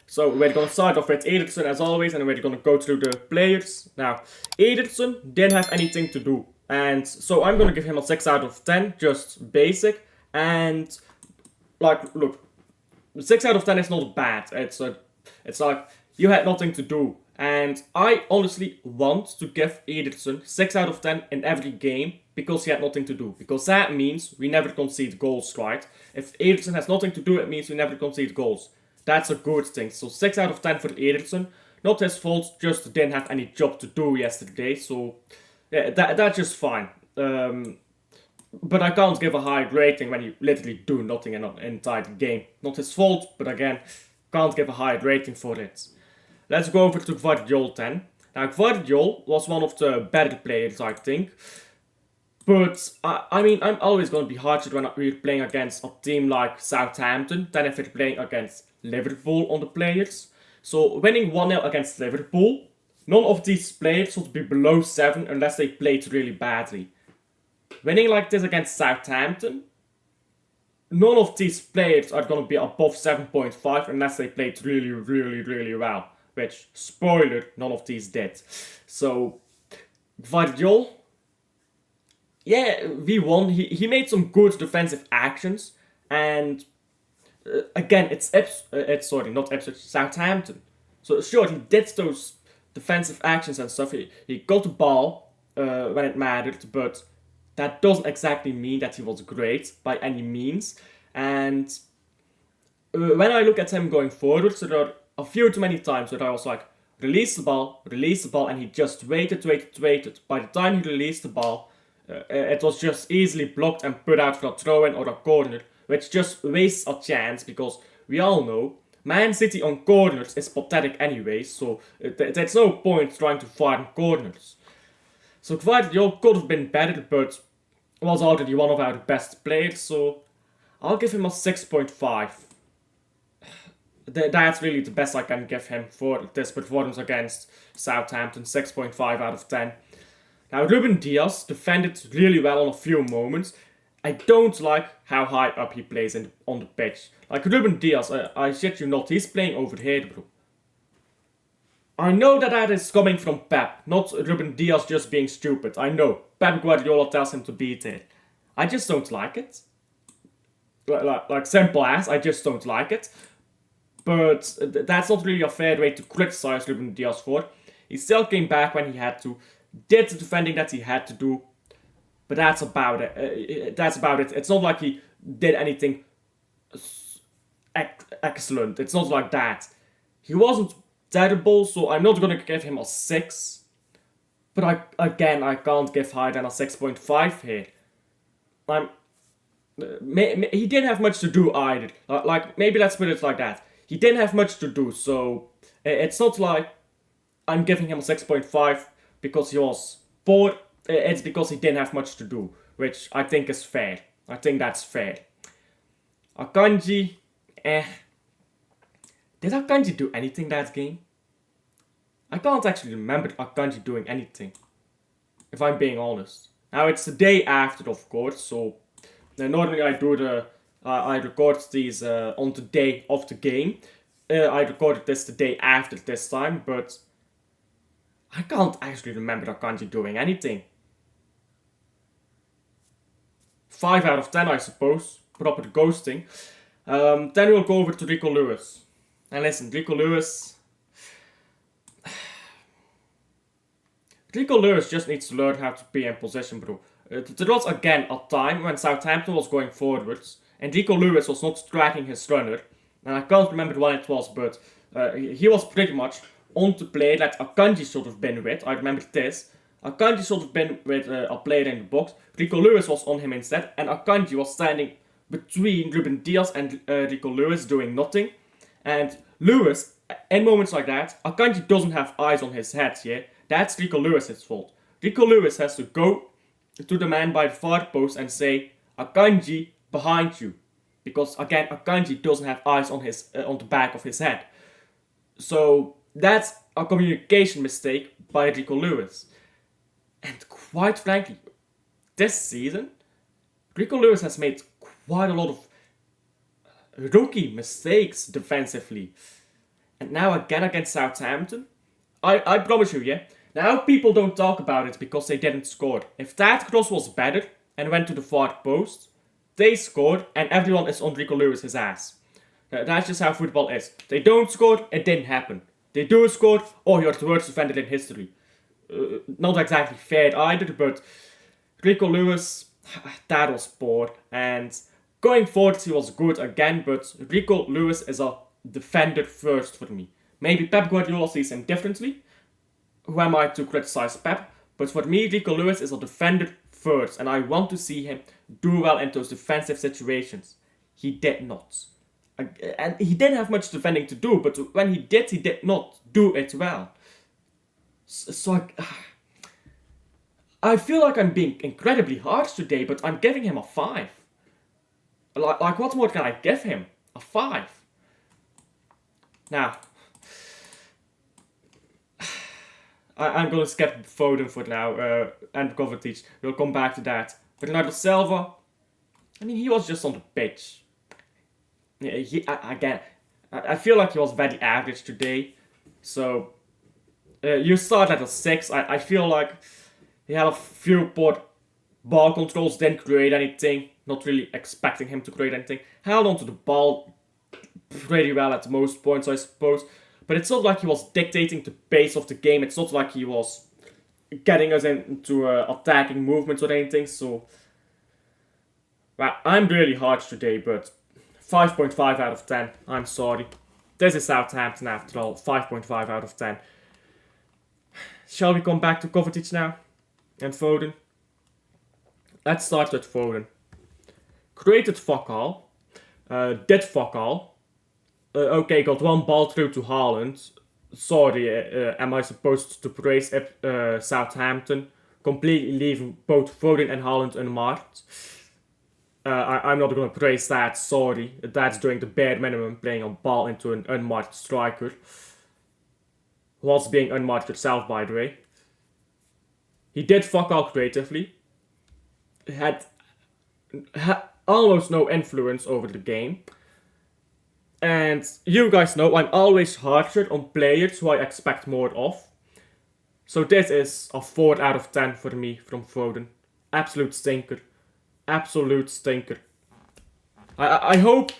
So we're gonna start off with Ederson as always, and we're gonna go through the players. Now, Ederson didn't have anything to do, and so I'm gonna give him a 6 out of 10, just basic. And like, look, 6 out of 10 is not bad. It's like you had nothing to do, and I honestly want to give Ederson 6 out of 10 in every game because he had nothing to do. Because that means we never concede goals, right? If Ederson has nothing to do, it means we never concede goals. That's a good thing. So 6 out of 10 for Ederson. Not his fault, just didn't have any job to do yesterday. So yeah, that's just fine. But I can't give a high rating when you literally do nothing in an entire game. Not his fault, but again, can't give a high rating for it. Let's go over to Gvardiol then. Now, Gvardiol was one of the better players, I think. But, I mean, I'm always going to be harsher when we're playing against a team like Southampton than if we're playing against Liverpool on the players. So, winning 1-0 against Liverpool, none of these players should be below 7 unless they played really badly. Winning like this against Southampton, none of these players are going to be above 7.5 unless they played really, really, really well. Which, spoiler, none of these did. So, Gvardiol, yeah, we won. He made some good defensive actions. And, again, it's not Ipswich, Southampton. So, sure, he did those defensive actions and stuff. He got the ball when it mattered, but that doesn't exactly mean that he was great by any means. And when I look at him going forward, so there are a few too many times where I was like, release the ball, and he just waited. By the time he released the ball, it was just easily blocked and put out for a throw-in or a corner, which just wastes a chance because we all know Man City on corners is pathetic anyway, so there's no point trying to farm corners. So Gvardiol could have been better, but was already one of our best players, so I'll give him a 6.5. That's really the best I can give him for this performance against Southampton, 6.5 out of 10. Now, Ruben Dias defended really well on a few moments. I don't like how high up he plays on the pitch. Like, Ruben Dias, I shit you not, he's playing over here, bro. I know that is coming from Pep, not Ruben Dias just being stupid. I know. Pep Guardiola tells him to be there. I just don't like it. Like simple as, I just don't like it. But that's not really a fair way to criticize Ruben Dias for. He still came back when he had to, did the defending that he had to do, but that's about it. It's not like he did anything excellent. It's not like that. He wasn't terrible, so I'm not gonna give him a 6. But I can't give higher than a 6.5 here. He didn't have much to do either. Like, maybe let's put it like that. He didn't have much to do, so it's not like I'm giving him a 6.5 because he was poor. It's because he didn't have much to do, which I think is fair. I think that's fair. Akanji, Did Akanji do anything that game? I can't actually remember Akanji doing anything, if I'm being honest. Now, it's the day after, of course, so normally I record these on the day of the game. I recorded this the day after this time, but I can't actually remember Akanji doing anything. 5 out of 10, I suppose. Proper ghosting. Then we'll go over to Rico Lewis. And listen, Rico Lewis just needs to learn how to be in position, bro. There was again a time when Southampton was going forwards and Rico Lewis was not tracking his runner. And I can't remember when it was, but he was pretty much on the player that Akanji should have been with. I remember this. Akanji should have been with a player in the box. Rico Lewis was on him instead, and Akanji was standing between Ruben Dias and Rico Lewis doing nothing. And Lewis, in moments like that, Akanji doesn't have eyes on his head, yeah? That's Rico Lewis's fault. Rico Lewis has to go to the man by the far post and say, Akanji, behind you. Because, again, Akanji doesn't have eyes on on the back of his head. So, that's a communication mistake by Rico Lewis. And quite frankly, this season, Rico Lewis has made quite a lot of rookie mistakes defensively. And now again against Southampton. I promise you, yeah. Now people don't talk about it because they didn't score. If that cross was better and went to the far post, they scored and everyone is on Rico Lewis's ass. That's just how football is. They don't score, it didn't happen. They do score, oh, you're the worst defender in history. Not exactly fair either, but Rico Lewis, that was poor. And going forward, he was good again, but Rico Lewis is a defender first for me. Maybe Pep Guardiola sees him differently. Who am I to criticize Pep? But for me, Rico Lewis is a defender first, and I want to see him do well in those defensive situations. He did not. And he didn't have much defending to do, but when he did not do it well. So I feel like I'm being incredibly harsh today, but I'm giving him a 5. Like what more can I give him? A 5. Now, I'm gonna skip Foden for now, and Kovacic. We'll come back to that. Bernardo Silva, I mean, he was just on the pitch. Yeah, I feel like he was very average today. So, you start at a 6. I feel like he had a few poor ball controls, didn't create anything. Not really expecting him to create anything. Held onto the ball pretty well at most points, I suppose. But it's not like he was dictating the pace of the game. It's not like he was getting us into attacking movements or anything. So, well, I'm really harsh today, but 5.5 out of 10. I'm sorry. This is Southampton after all. 5.5 out of 10. Shall we come back to Kovacic now? And Foden? Let's start with Foden. Created fuck all. Did fuck all. Okay, got one ball through to Haaland. Sorry, am I supposed to praise Southampton? Completely leaving both Foden and Haaland unmarked. I'm not going to praise that, sorry. That's doing the bare minimum, playing a ball into an unmarked striker. Was being unmarked yourself, by the way. He did fuck all creatively. Had almost no influence over the game. And you guys know I'm always harsher on players who I expect more of. So this is a 4 out of 10 for me from Foden. Absolute stinker. Absolute stinker. I hope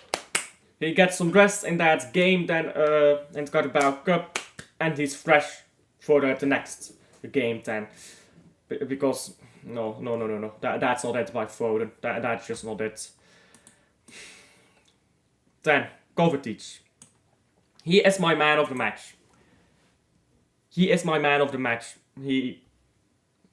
he gets some rest in that game then in the Carabao Cup. And he's fresh for the next game then. Because, no. That's not it by Foden. That's just not it. Then, Kovacic. He is my man of the match. He is my man of the match. He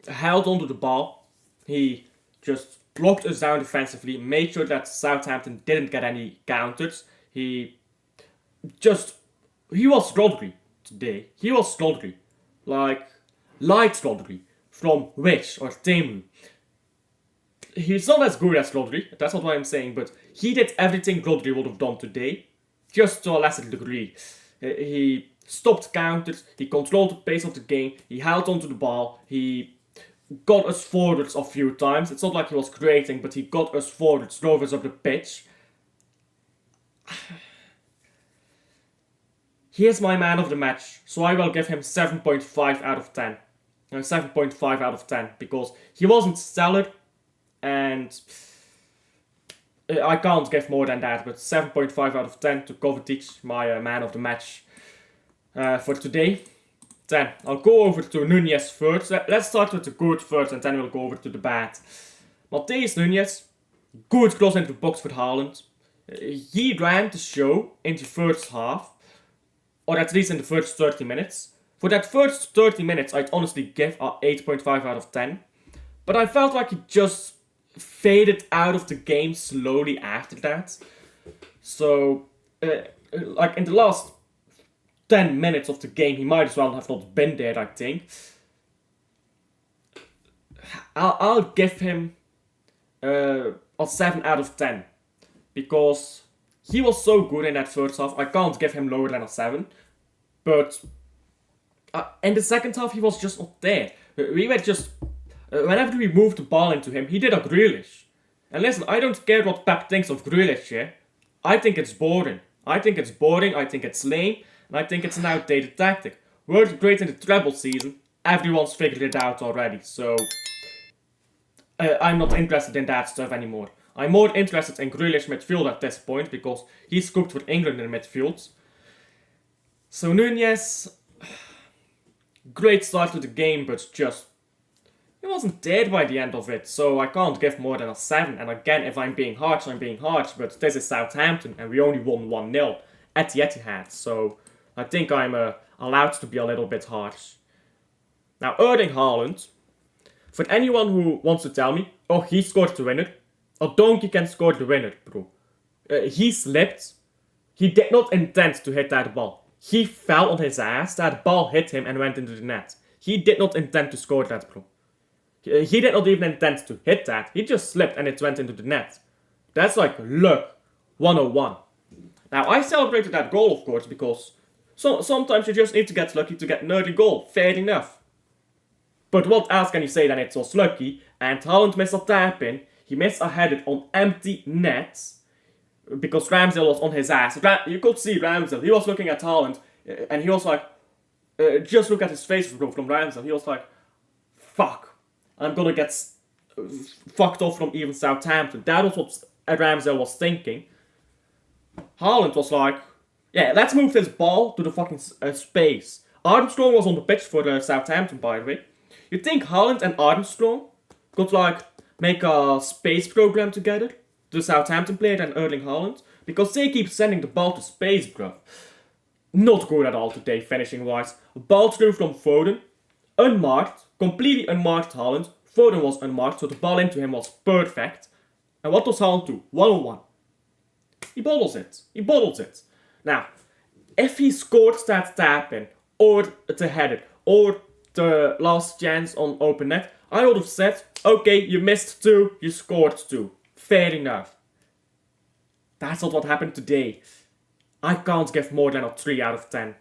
held onto the ball. He just blocked us down defensively. Made sure that Southampton didn't get any counters. He was Rodri today. He was Rodri. Like, light Rodri. From Wish or Temu. He's not as good as Rodri. That's not what I'm saying. But he did everything Rodri would have done today. Just to a lesser degree. He stopped counters, he controlled the pace of the game, he held onto the ball, he got us forwards a few times. It's not like he was creating, but he got us forwards, drove us up the pitch. He is my man of the match, so I will give him 7.5 out of 10. 7.5 out of 10, because he wasn't stellar, and I can't give more than that, but 7.5 out of 10 to Kovacic, my man of the match for today. Then I'll go over to Nunez first. Let's start with the good first, and then we'll go over to the bad. Matheus Nunez, good cross into the box for Haaland. He ran the show in the first half, or at least in the first 30 minutes. For that first 30 minutes, I'd honestly give a 8.5 out of 10. But I felt like he just faded out of the game slowly after that. So, like in the last 10 minutes of the game, he might as well have not been there, I think. I'll give him a 7 out of 10. Because he was so good in that first half, I can't give him lower than a 7. But in the second half, he was just not there. We were just... whenever we moved the ball into him, he did a Grealish. And listen, I don't care what Pep thinks of Grealish, yeah? I think it's boring. I think it's lame. and I think it's an outdated tactic. Worked great in the treble season, everyone's figured it out already, so I'm not interested in that stuff anymore. I'm more interested in Grealish midfield at this point, because he's cooked for England in midfield. So Nunez, great start to the game, but just, he wasn't dead by the end of it, so I can't give more than a 7. And again, if I'm being harsh, I'm being harsh, but this is Southampton, and we only won 1-0 at the Etihad, so I think I'm allowed to be a little bit harsh. Now, Erling Haaland, for anyone who wants to tell me, oh, he scored the winner, a donkey can score the winner, bro. He slipped. He did not intend to hit that ball. He fell on his ass, that ball hit him and went into the net. He did not intend to score that, bro. He did not even intend to hit that. He just slipped and it went into the net. That's like luck 101. Now, I celebrated that goal, of course, because sometimes you just need to get lucky to get an early goal. Fair enough. But what else can you say than it was lucky? And Haaland missed a tap in. He missed a header on empty nets. Because Ramsdale was on his ass. You could see Ramsdale. He was looking at Haaland. And he was like... just look at his face from Ramsdale. He was like... Fuck. I'm gonna get fucked off from even Southampton. That was what Ramsdale was thinking. Haaland was like... Yeah, let's move this ball to the fucking space. Armstrong was on the pitch for Southampton, by the way. You think Haaland and Armstrong could, like, make a space program together? The Southampton player and Erling Haaland? Because they keep sending the ball to space, bruv. Not good at all today, finishing-wise. Ball through from Foden. Unmarked. Completely unmarked Haaland. Foden was unmarked, so the ball into him was perfect. And what does Haaland do? 1-on-1. He bottles it. He bottles it. Now, if he scored that tap-in, or the header, or the last chance on open net, I would have said, okay, you missed 2, you scored 2. Fair enough. That's not what happened today. I can't give more than a 3 out of 10.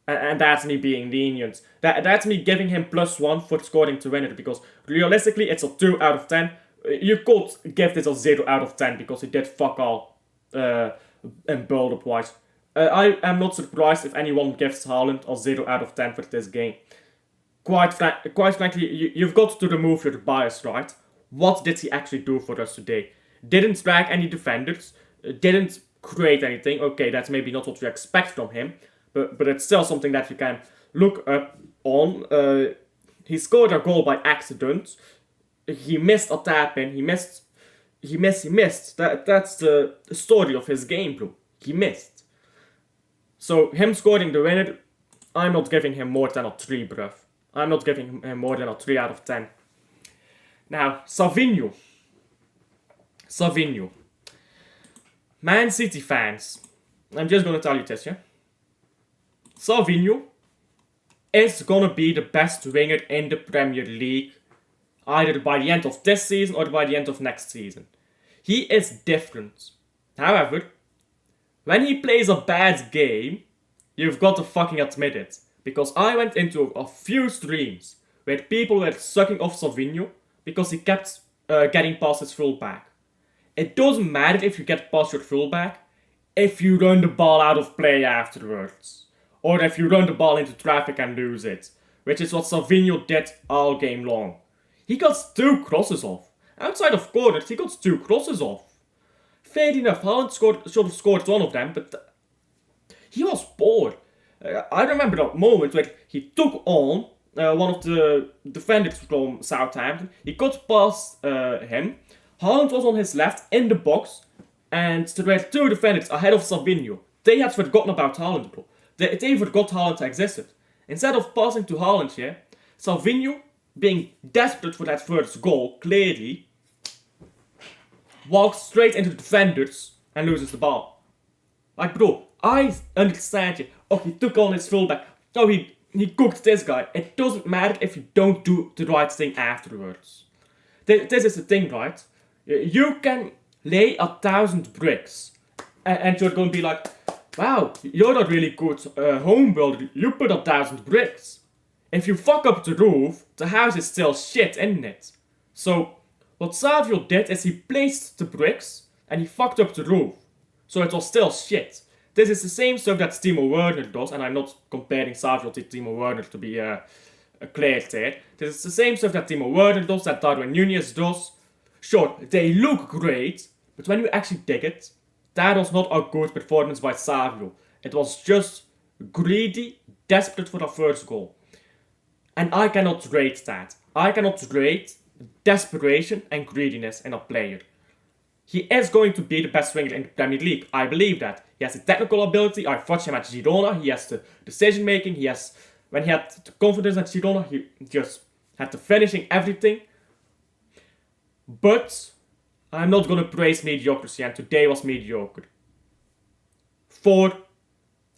And that's me being lenient. That's me giving him +1 for scoring to win it, because realistically it's a 2 out of 10. You could give this a 0 out of 10, because he did fuck all in build-up wise. I am not surprised if anyone gives Haaland a 0 out of 10 for this game. Quite frankly, you've got to remove your bias, right? What did he actually do for us today? Didn't drag any defenders, didn't create anything. Okay, that's maybe not what you expect from him, but it's still something that you can look up on. He scored a goal by accident. He missed a tap in. He missed. That's the story of his game, bro. He missed. So him scoring the winner, I'm not giving him more than a 3, bruv. I'm not giving him more than a 3 out of 10. Now, Savinho. Man City fans, I'm just gonna tell you this, yeah? Savinho is gonna be the best winger in the Premier League, either by the end of this season or by the end of next season. He is different. However, when he plays a bad game, you've got to fucking admit it. Because I went into a few streams where people were sucking off Savinho because he kept getting past his fullback. It doesn't matter if you get past your fullback if you run the ball out of play afterwards. Or if you run the ball into traffic and lose it. Which is what Savinho did all game long. He got 2 crosses off. Outside of corners, he got 2 crosses off. Fair enough, Haaland should have scored one of them, but he was bored. I remember that moment where he took on one of the defenders from Southampton. He got past him. Haaland was on his left in the box, and there were 2 defenders ahead of Savinho. They had forgotten about Haaland, bro. They forgot Haaland existed. Instead of passing to Haaland here, Savinho, being desperate for that first goal, clearly walks straight into the defenders and loses the ball. Like, bro, I understand you. Oh, he took on his fullback. Oh, he cooked this guy. It doesn't matter if you don't do the right thing afterwards. This is the thing, right? You can lay 1,000 bricks and you're going to be like, wow, you're a really good home builder. You put 1,000 bricks. If you fuck up the roof, the house is still shit, isn't it? So, what Savio did is he placed the bricks and he fucked up the roof. So it was still shit. This is the same stuff that Timo Werner does, and I'm not comparing Savio to Timo Werner to be clear there. This is the same stuff that Timo Werner does, that Darwin Núñez does. Sure, they look great, but when you actually dig it, that was not a good performance by Savio. It was just greedy, desperate for a first goal. And I cannot rate that. I cannot rate desperation and greediness in a player. He is going to be the best winger in the Premier League. I believe that. He has the technical ability. I watched him at Girona. He has the decision making. When he had the confidence at Girona, he just had the finishing, everything. But I'm not going to praise mediocrity, and today was mediocre. 4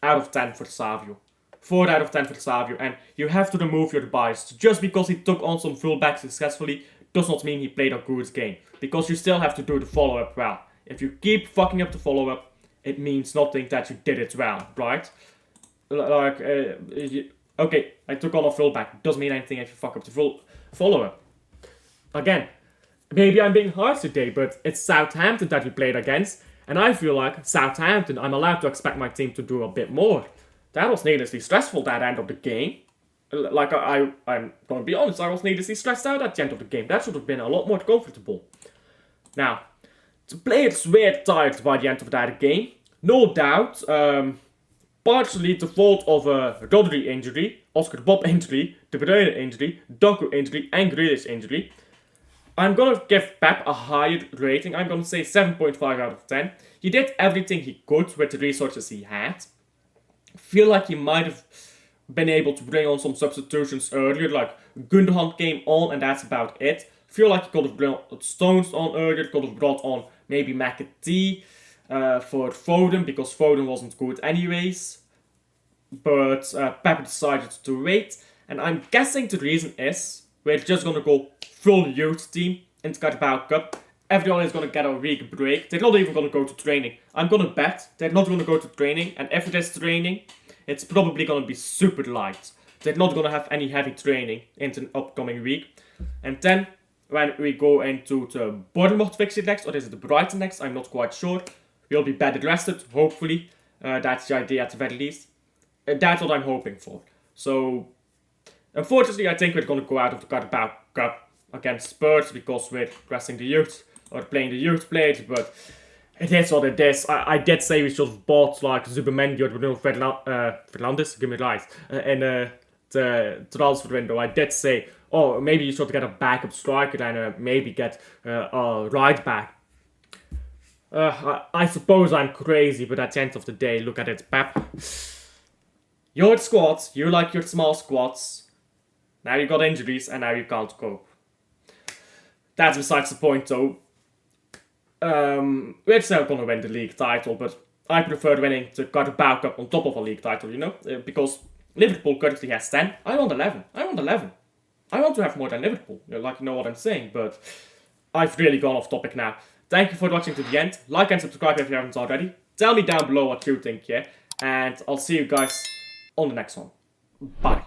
out of 10 for Savio. 4 out of 10 for Savio, and you have to remove your bias. Just because he took on some fullbacks successfully does not mean he played a good game. Because you still have to do the follow-up well. If you keep fucking up the follow-up, it means nothing that you did it well, right? Okay, I took on a fullback. Doesn't mean anything if you fuck up the full follow-up. Again, maybe I'm being harsh today, but it's Southampton that we played against. And I feel like Southampton, I'm allowed to expect my team to do a bit more. That was needlessly stressful, that end of the game. Like, I'm going to be honest, I was needlessly stressed out at the end of the game. That should have been a lot more comfortable. Now, the players were tired by the end of that game. No doubt, partially the fault of Rodri injury, Oscar Bob injury, De Bruyne injury, Doku injury, and Grealish injury. I'm going to give Pep a higher rating. I'm going to say 7.5 out of 10. He did everything he could with the resources he had. I feel like he might have been able to bring on some substitutions earlier, like Gundogan came on and that's about it. I feel like he could have brought Stones on earlier, could have brought on maybe McAtee for Foden, because Foden wasn't good anyways. But Pep decided to wait, and I'm guessing the reason is we're just going to go full youth team into Carabao Cup. Everyone is going to get a week break. They're not even going to go to training. I'm going to bet they're not going to go to training, and if it is training, it's probably going to be super light. They're not going to have any heavy training into the upcoming week. And then, when we go into the Bournemouth fixture next, or is it the Brighton next, I'm not quite sure. We'll be better rested, hopefully. That's the idea at the very least. That's what I'm hoping for. So, unfortunately, I think we're going to go out of the Carabao Cup against Spurs because we're resting the youth, or playing the youth players, but it is what it is. I did say we should have bought like Zubimendi or Bruno Fernandes, give me right, in the transfer window. I did say, oh, maybe you should get a backup striker and maybe get a right back. I suppose I'm crazy, but at the end of the day, look at it, Pep. Your squads, you like your small squads. Now you got injuries and now you can't cope. That's besides the point though. We're still gonna win the league title, but I prefer winning the Carabao Cup on top of a league title, you know? Because Liverpool currently has 10. I want 11. I want to have more than Liverpool, you know what I'm saying, but I've really gone off topic now. Thank you for watching to the end. Like and subscribe if you haven't already. Tell me down below what you think, yeah? And I'll see you guys on the next one. Bye.